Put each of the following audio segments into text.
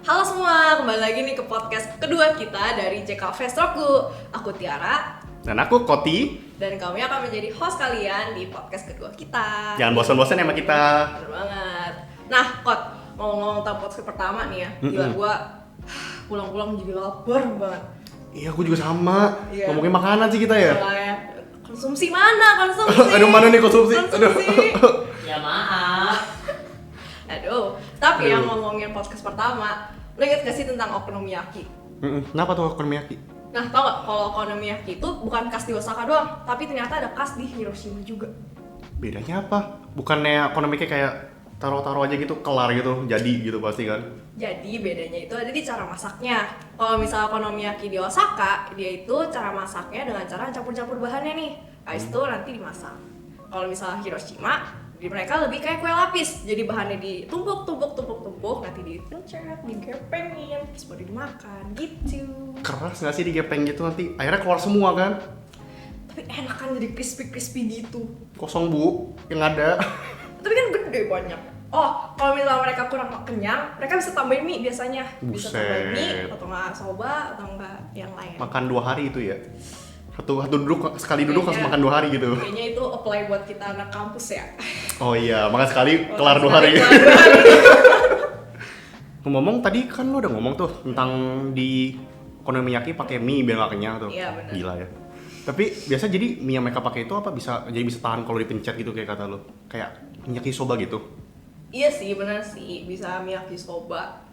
Halo semua, kembali lagi nih ke podcast kedua kita dari JK Fest Roku. Aku Tiara. Dan aku Koti. Dan kami akan menjadi host kalian di podcast kedua kita. Jangan bosan-bosan sama kita. Bener banget. Nah, Kot, ngomong-ngomong tentang podcast pertama nih ya. Gila, gua pulang-pulang jadi lapar banget. Iya, aku juga sama. Iya. Ngomongin makanan sih kita ya. Makanya, konsumsi mana? Konsumsi. Aduh, mana nih konsumsi? Ya maaf. Aduh, tapi yang ngomongin podcast pertama, lo inget gak sih tentang okonomiyaki? Kenapa tuh okonomiyaki? Nah, tau gak kalau okonomiyaki itu bukan khas di Osaka doang, tapi ternyata ada khas di Hiroshima juga. Bedanya apa? Bukannya okonomiyaki kayak taruh-taruh aja gitu, kelar gitu, jadi gitu pasti kan? Jadi bedanya itu ada di cara masaknya. Kalau misalnya okonomiyaki di Osaka, dia itu cara masaknya dengan cara campur-campur bahannya nih. Habis itu nanti dimasak. Kalau misalnya Hiroshima, di mereka lebih kayak kue lapis. Jadi bahannya ditumpuk, nanti dipencet, digepengin, terus baru dimakan gitu. Keras nggak sih digepeng gitu nanti? Akhirnya keluar semua kan? Tapi enak kan jadi crispy gitu. Kosong bu, yang ada. Tapi kan gede banyak. Oh, kalau misalnya mereka kurang kenyang, mereka bisa tambahin mie biasanya. Bisa tambahin mie, atau nggak soba, atau nggak yang lain. Makan 2 hari itu ya? Satu duduk, sekali duduk harus makan 2 hari gitu. Kayaknya itu apply buat kita anak kampus ya. Oh iya, makan sekali kelar 2 hari. Ngomong tadi kan lo udah ngomong tuh tentang di okonomiyaki pakai mie biar gak kenyang tuh. Iya, benar. Gila ya. Tapi biasa jadi mie yang mereka pakai itu apa bisa tahan kalau dipencet gitu kayak kata lo. Kayak yakisoba gitu. Iya sih, benar sih, bisa mie yakisoba.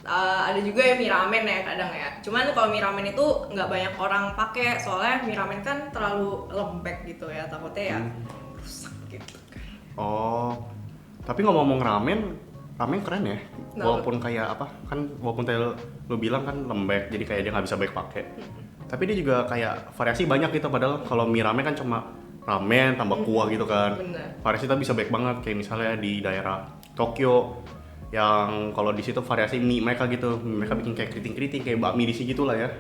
Ada juga ya mie ramen ya kadang ya. Cuman kalau mie ramen itu nggak banyak orang pakai, soalnya mie ramen kan terlalu lembek gitu ya, takutnya ya rusak gitu kan. Oh, tapi ngomong-ngomong ramen keren ya. Nah, Walaupun kayak apa kan, walaupun tadi lo bilang kan lembek, jadi kayak dia nggak bisa baik pakai. Tapi dia juga kayak variasi banyak gitu. Padahal kalau mie ramen kan cuma ramen tambah kuah gitu kan. Bener. Variasi itu bisa baik banget. Kayak misalnya di daerah Tokyo, yang kalau di situ variasi mie mereka gitu. Mereka bikin kayak keriting-keriting kayak bakmi di sini gitu lah ya.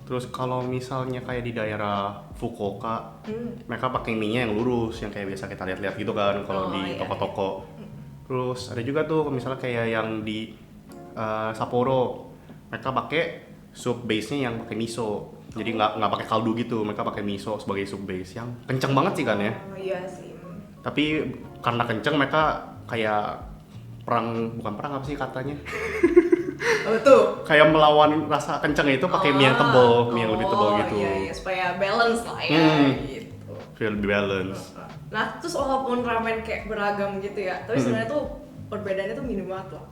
Terus kalau misalnya kayak di daerah Fukuoka, mereka pakai mie-nya yang lurus, yang kayak biasa kita lihat-lihat gitu kan kalau di toko-toko. Terus ada juga tuh misalnya kayak yang di Sapporo, mereka pakai sup base-nya yang pakai miso. Jadi nggak pakai kaldu gitu, mereka pakai miso sebagai sup base yang kenceng banget sih kan ya. Oh iya sih. Tapi karena kenceng mereka kayak bukan perang apa sih katanya? Oh tuh. Kayak melawan rasa kenceng itu pakai mie yang tebal, mie yang lebih tebal gitu. Iya, supaya balance lah ya gitu. Feel lebih balance. Nah, terus walaupun ramen kayak beragam gitu ya, tapi sebenarnya tuh perbedaannya tuh minim banget loh.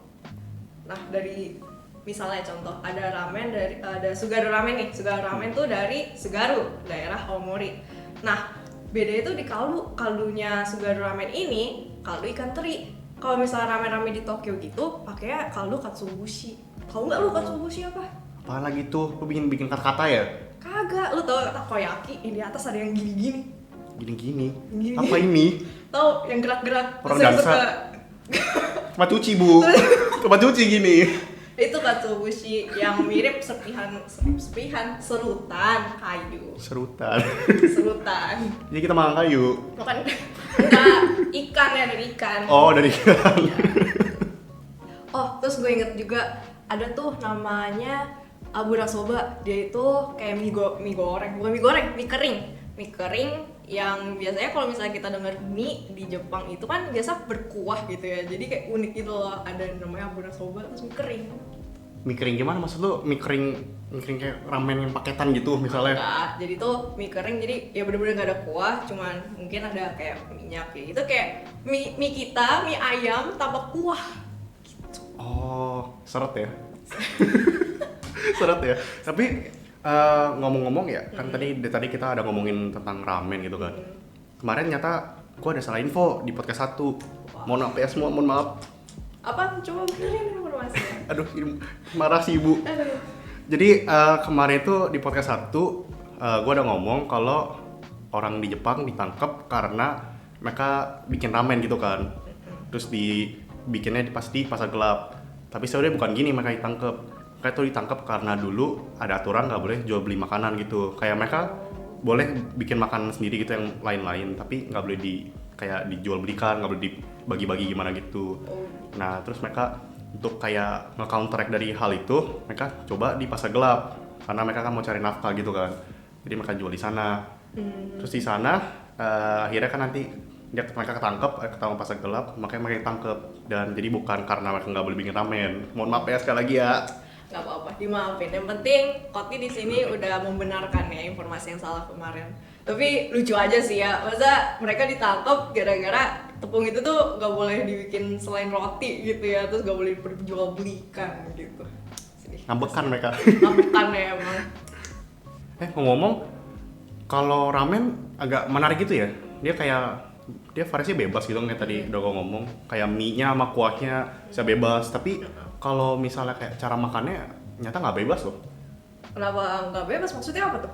Nah, dari misalnya contoh ada Sugaru ramen nih. Sugaru ramen tuh dari Sugaru, daerah Aomori. Nah, bedanya tuh di kaldunya Sugaru ramen ini kaldu ikan teri. Kalau misalnya ramen-ramen di Tokyo gitu, pakainya kaldu katsuobushi. Tahu nggak lu katsuobushi apa? Apaan lagi tuh? Lu bikin kata-kata ya? Kagak, lu tau takoyaki yang di atas ada yang gini-gini. Gini-gini. Gini. Apa ini? Tahu yang gerak-gerak. Orang terus yang dansa. suka- Tempat cuci bu. Tempat cuci gini. Itu katsuobushi yang mirip sepihan serutan kayu. Serutan. Serutan. Jadi kita makan kayu. Bukan enggak ikan ya, dari ikan. Oh dari ikan. Iya. Oh, terus gue inget juga ada tuh namanya aburasoba. Dia itu kayak mie goreng, bukan mie goreng, mie kering. Mie kering yang biasanya kalau misalnya kita dengar mie di Jepang itu kan biasa berkuah gitu ya. Jadi kayak unik gitu loh, ada namanya aburasoba terus mie kering. Mie kering gimana maksud lu? Mie kering kayak ramen yang paketan gitu misalnya? Enggak, jadi tuh mie kering jadi ya bener-bener gak ada kuah, cuman mungkin ada kayak minyak gitu. Itu kayak mie kita, mie ayam tanpa kuah. Oh, seret ya? Seret ya? Tapi ngomong-ngomong ya, kan tadi kita ada ngomongin tentang ramen gitu kan. Kemarin nyata gua ada salah info di podcast 1. Mohon maaf ya semua, mohon maaf. Apa? Coba benerin informasinya. Aduh, marah sih ibu. Aduh. Jadi kemarin itu di podcast 1 gua ada ngomong kalau orang di Jepang ditangkap karena mereka bikin ramen gitu kan. Terus dibikinnya pasti pasar gelap. Tapi sebenarnya bukan gini mereka ditangkap. Mereka tuh ditangkap karena dulu ada aturan nggak boleh jual beli makanan gitu. Kayak mereka boleh bikin makanan sendiri gitu yang lain-lain, tapi nggak boleh kayak dijual belikan, nggak boleh dibagi-bagi gimana gitu. Nah terus mereka untuk kayak nge-counteract dari hal itu, mereka coba di pasar gelap karena mereka kan mau cari nafkah gitu kan. Jadi mereka jual di sana. Terus di sana akhirnya kan nanti mereka ketangkep pasar gelap, makanya mereka ditangkep. Dan jadi bukan karena mereka nggak boleh bikin ramen. Mohon maaf ya sekali lagi ya. Nggak apa-apa, dimaafin. Yang penting Koti di sini udah membenarkan ya informasi yang salah kemarin. Tapi lucu aja sih ya, masa mereka ditangkap gara-gara tepung itu tuh nggak boleh dibikin selain roti gitu ya, terus nggak boleh diperjualbelikan gitu. Ngambekan mereka. Ngambekan ya emang. Ngomong, kalau ramen agak menarik gitu ya. Dia variasinya bebas gitu kayak tadi udah gue ngomong. Kayak mie-nya sama kuahnya bisa bebas, tapi kalau misalnya kayak cara makannya nyata nggak bebas loh. Kenapa nggak bebas? Maksudnya apa tuh?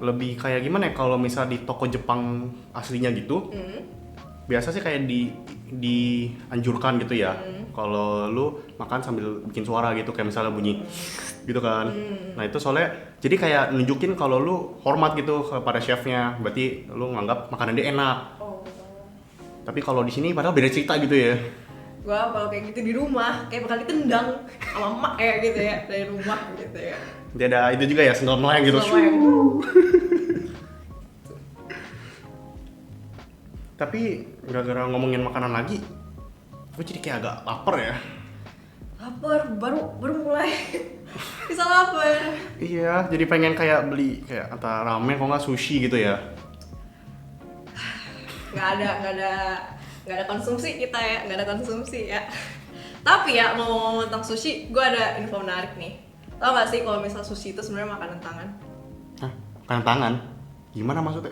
Lebih kayak gimana ya, kalau misal di toko Jepang aslinya gitu, biasa sih kayak dianjurkan gitu ya. Kalau lu makan sambil bikin suara gitu, kayak misalnya bunyi gitu kan. Nah itu soalnya jadi kayak nunjukin kalau lu hormat gitu kepada chefnya, berarti lu nganggap makanan dia enak. Tapi kalau di sini padahal beda cerita gitu ya. Gua kalau kayak gitu di rumah kayak bakal ditendang sama emak ya gitu ya, dari rumah gitu ya. Dia ada itu juga ya, sendal melayang gitu. Tapi gara-gara ngomongin makanan lagi, gue jadi kayak agak lapar ya. Lapar, baru mulai bisa lapar. Iya, jadi pengen kayak beli kayak antara ramen kalau nggak sushi gitu ya. Nggak ada konsumsi kita ya, nggak ada konsumsi ya. Tapi ya mau ngomong tentang sushi, gue ada info menarik nih. Tau gak sih kalau misal sushi itu sebenarnya makanan tangan? Hah? Makanan tangan? Gimana maksudnya?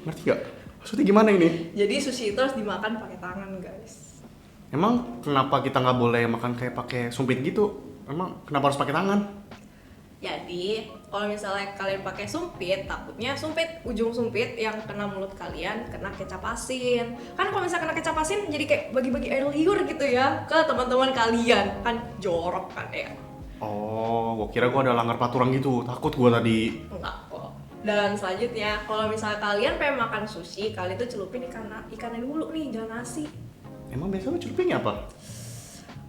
Ngerti gak? Maksudnya gimana ini? Jadi sushi itu harus dimakan pakai tangan guys. Emang kenapa kita nggak boleh makan kayak pakai sumpit gitu? Emang kenapa harus pakai tangan? Jadi kalau misalnya kalian pakai sumpit, takutnya ujung sumpit yang kena mulut kalian kena kecap asin. Kan kalau misalnya kena kecap asin jadi kayak bagi-bagi air liur gitu ya ke teman-teman kalian, kan jorok kan ya. Oh, gua kira gua ada langgar peraturan gitu. Takut gua tadi. Enggak kok. Dan selanjutnya, kalau misalnya kalian pengen makan sushi, kalian tuh celupin ikannya dulu nih, jangan nasi. Emang biasa lu celupinnya apa?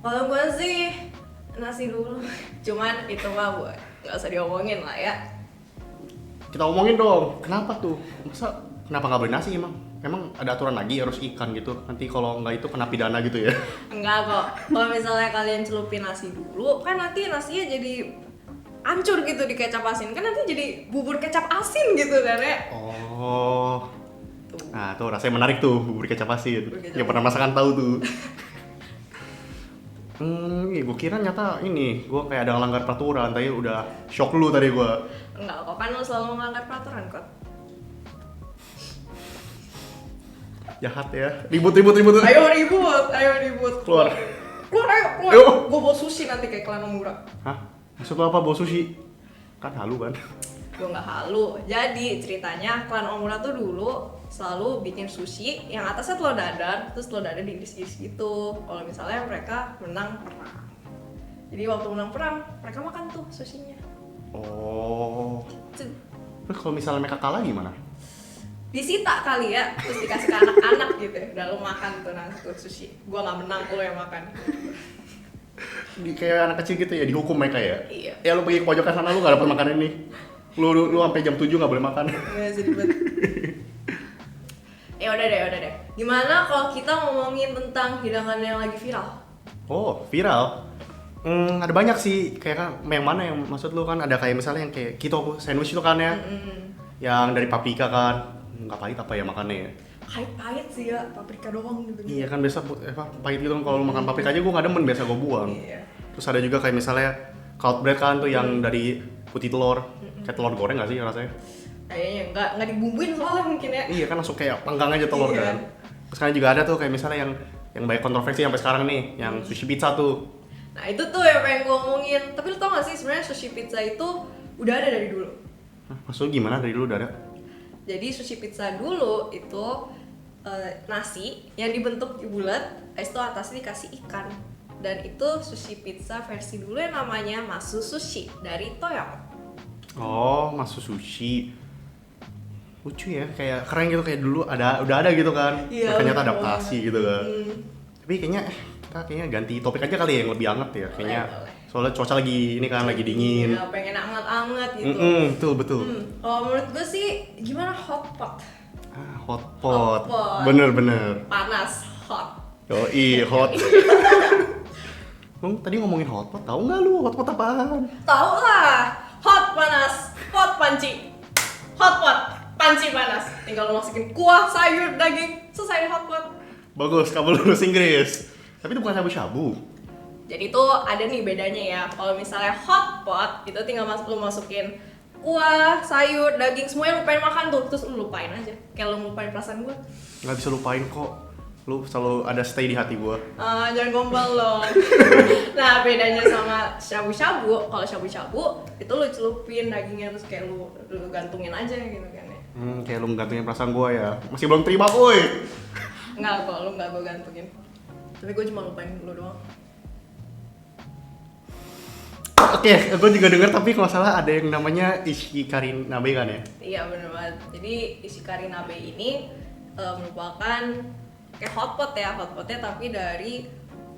Kalau gue sih nasi dulu. Cuman itu mah buat nggak usah diomongin lah ya. Kita omongin dong, kenapa tuh? Kenapa nggak boleh nasi emang? Emang ada aturan lagi harus ikan gitu? Nanti kalau nggak itu kena pidana gitu ya? Enggak kok. Kalau misalnya kalian celupin nasi dulu, kan nanti nasinya jadi hancur gitu di kecap asin. Kan nanti jadi bubur kecap asin gitu kan ya. Oh. Nah tuh rasanya menarik tuh, bubur kecap asin. Yang pernah masakan tahu tuh. Gue kira nyata gue kayak ada ngelanggar peraturan, tadi udah shock lu tadi gue. Enggak kok, kan lu selalu melanggar peraturan kok. Jahat ya, ribut. Ayo ribut. Keluar ayo. Gue bawa sushi nanti kayak klan Omura. Hah? Maksud lo apa bawa sushi? Kan halu kan? Gue nggak halu. Jadi ceritanya klan Omura tuh dulu selalu bikin sushi yang atasnya telur dadar, terus telur dadar diiris-iris gitu. Kalau misalnya mereka menang perang. Jadi waktu menang perang, mereka makan tuh sushinya. Oh. Terus kalau misalnya mereka kalah gimana? Disita kali ya, terus dikasih ke anak-anak gitu. Udah lo makan tuh nanti tuh sushi. Gua nggak menang, lo yang makan. Kayak anak kecil gitu ya, dihukum mereka ya? Iya. Ya lu pergi ke pojokan sana, lu nggak dapat makanan ini. Lu sampai jam 7 nggak boleh makan. Iya, sedih banget. Ya udah deh. Gimana kalau kita ngomongin tentang hidangan yang lagi viral? Oh, viral? Ada banyak sih. Kayak kan, yang mana yang maksud lu kan? Ada kayak misalnya yang kayak keto sandwich itu kan ya? Yang dari paprika kan? Nggak pahit apa ya makannya ya? Pahit sih ya, paprika doang gitu. Iya kan biasa pahit gitu kan, kalau lu makan paprika aja gue nggak demen, biasa gue buang. Iya. Terus ada juga kayak misalnya cloud bread kan tuh yang dari putih telur, kayak telur goreng nggak sih rasanya? Kayaknya nggak dibumbuin soalnya mungkin ya. Iya kan langsung kayak panggang aja telur Iya. kan. Terus kan juga ada tuh kayak misalnya yang banyak kontroversi sampai sekarang nih, yang sushi pizza tuh. Nah itu tuh yang pengen gue omongin. Tapi lu tau gak sih sebenarnya sushi pizza itu udah ada dari dulu. Hah, maksudnya gimana dari dulu udah ada? Jadi sushi pizza dulu itu nasi yang dibentuk bulat, habis itu atasnya dikasih ikan. Dan itu sushi pizza versi dulu yang namanya Masu Sushi dari Toyota. Oh, Masu Sushi. Lucu ya, kayak keren gitu, kayak dulu udah ada gitu kan. Iya, Ternyata bener adaptasi banget. gitu kan. Tapi kayaknya kita kayaknya ganti topik aja kali ya yang lebih hangat ya kayaknya. Boleh. Soalnya cuaca lagi ini kan lagi dingin. Ya, pengen anget-anget gitu. Betul. Kalau menurut gue sih gimana hot pot? Hot Hot pot. pot. Bener. Panas, hot. Hot. Tadi ngomongin hot pot, tahu nggak lu hot pot apaan? Tahu lah, hot panas, pot panci. Hot pot, panci panas. Tinggal lo masukin kuah, sayur, daging, selesai hot pot. Bagus, kamu lulus Inggris. Tapi itu bukan shabu-shabu. Jadi tuh ada nih bedanya ya. Kalau misalnya hot pot itu tinggal lu masukin kuah, sayur, daging, semuanya lu pengen makan tuh, terus lu lupain aja. Kayak lu lupain perasaan gue. Nggak bisa lupain kok. Lu selalu ada stay di hati gua. Jangan gombal loh. Nah, bedanya sama shabu-shabu, kalau shabu-shabu itu lu celupin dagingnya terus kayak lu gantungin aja gitu kan ya. Kayak lu gantungin perasaan gua ya. Masih belum terima, boy. Enggak kok, lu enggak gue gantungin. Tapi gue cuma lupain lu doang. Oke, gue juga denger tapi kalau salah ada yang namanya ishikari nabe kan ya? Iya bener banget. Jadi ishikari nabe ini merupakan kayak hotpot ya, hotpotnya tapi dari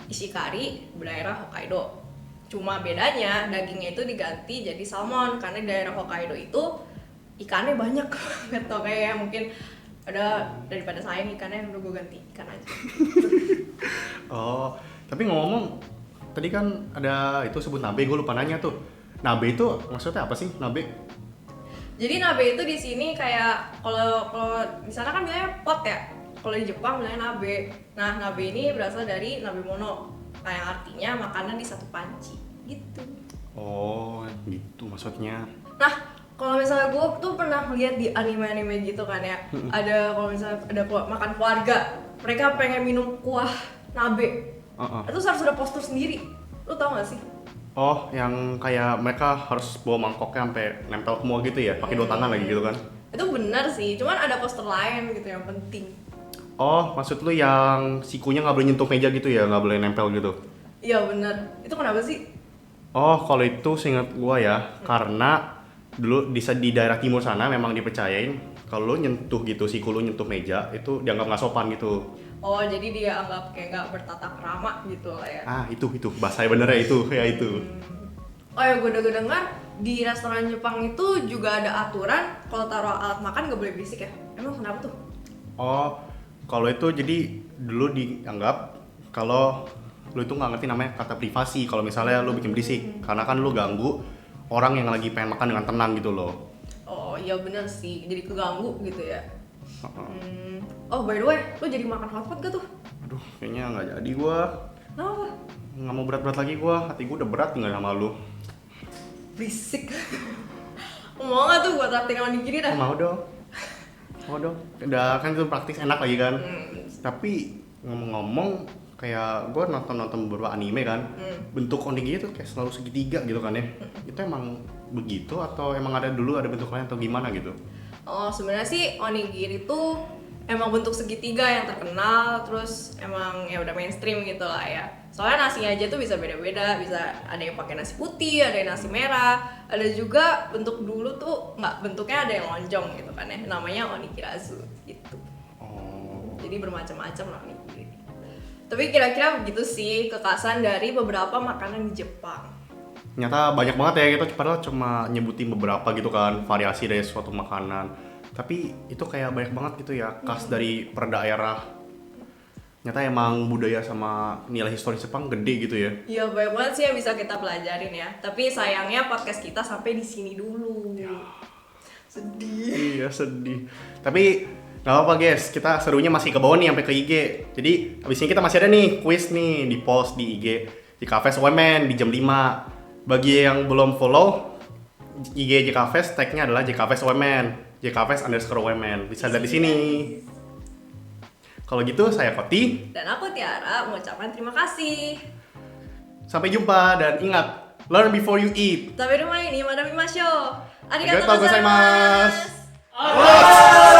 Ishikari daerah Hokkaido. Cuma bedanya dagingnya itu diganti jadi salmon karena di daerah Hokkaido itu ikannya banyak banget tuh kayak mungkin ada daripada sayang ikannya udah gue ganti ikan aja. Oh, tapi ngomong tadi kan ada itu sebut nabe, gue lupa nanya tuh. Nabe itu maksudnya apa sih nabe? Jadi nabe itu di sini kayak kalau di sana kan bilangnya pot ya. Kalau di Jepang bilangnya nabe. Nah, nabe ini berasal dari nabe mono, yang artinya makanan di satu panci, gitu. Oh, gitu maksudnya. Nah, kalau misalnya gue tuh pernah lihat di anime-anime gitu kan ya, ada kalau misalnya ada makan keluarga, mereka pengen minum kuah nabe, itu harus ada postur sendiri. Lu tau gak sih? Oh, yang kayak mereka harus bawa mangkoknya sampai nempel semua gitu ya, pakai 2 tangan lagi gitu kan? Itu benar sih, cuman ada postur lain gitu yang penting. Oh, maksud lu yang sikunya nggak boleh nyentuh meja gitu ya, nggak boleh nempel gitu? Iya benar. Itu kenapa sih? Oh, kalau itu seingat gua ya, karena dulu di daerah timur sana memang dipercayain kalau lu nyentuh gitu, siku lu nyentuh meja itu dianggap nggak sopan gitu. Oh, jadi dia anggap kayak nggak bertata krama gitu lah ya. Itu bahasa benernya itu, ya itu. Oh ya, gue udah dengar di restoran Jepang itu juga ada aturan kalau taruh alat makan nggak boleh berisik ya. Emang kenapa tuh? Oh, kalau itu jadi dulu dianggap kalau lu itu nggak ngerti namanya kata privasi kalau misalnya lu bikin berisik, karena kan lu ganggu orang yang lagi pengen makan dengan tenang gitu loh. Oh iya bener sih, jadi keganggu gitu ya. Oh by the way, lu jadi makan hotpot gak tuh? Aduh, kayaknya nggak jadi gua. Kenapa? Nggak mau berat-berat lagi gua, hati gua udah berat tinggal sama lu. Berisik. Mau gak tuh gua traktir onigiri dah? Mau dong. Udah kan itu praktis enak lagi kan. Tapi ngomong-ngomong kayak gue nonton beberapa anime kan, bentuk onigiri itu kayak selalu segitiga gitu kan ya. Itu emang begitu atau emang ada dulu ada bentuk lain atau gimana gitu? Oh sebenarnya sih onigiri tuh emang bentuk segitiga yang terkenal, terus emang ya udah mainstream gitu lah ya. Soalnya nasinya aja tuh bisa beda-beda, bisa ada yang pakai nasi putih, ada yang nasi merah, ada juga bentuk dulu tuh bentuknya ada yang lonjong gitu kan ya, namanya onigirazu gitu. Jadi bermacam-macam lah onigiri. Tapi kira-kira begitu sih kekhasan dari beberapa makanan di Jepang. Ternyata banyak banget ya, kita padahal cuma nyebutin beberapa gitu kan, variasi dari suatu makanan. Tapi itu kayak banyak banget gitu ya, khas dari per daerah. Ternyata emang budaya sama nilai historis Jepang gede gitu ya. Iya banyak banget sih yang bisa kita pelajarin ya. Tapi sayangnya podcast kita sampai di sini dulu. Ya. Sedih. Iya sedih. Tapi gak apa-apa guys, kita serunya masih ke bawah nih sampai ke IG. Jadi abis ini kita masih ada nih quiz nih di post di IG JKFest Women di jam 5. Bagi yang belum follow IG JKFest, tagnya adalah JKFest Women, JKFest_Women. Bisa lihat di sini. Kalau gitu saya Koti dan aku Tiara mengucapkan terima kasih. Sampai jumpa dan ingat, learn before you eat. Sampai rumah ini, Madami Masyo. Arigatou Arigatou gozaimasu. gozaimasu.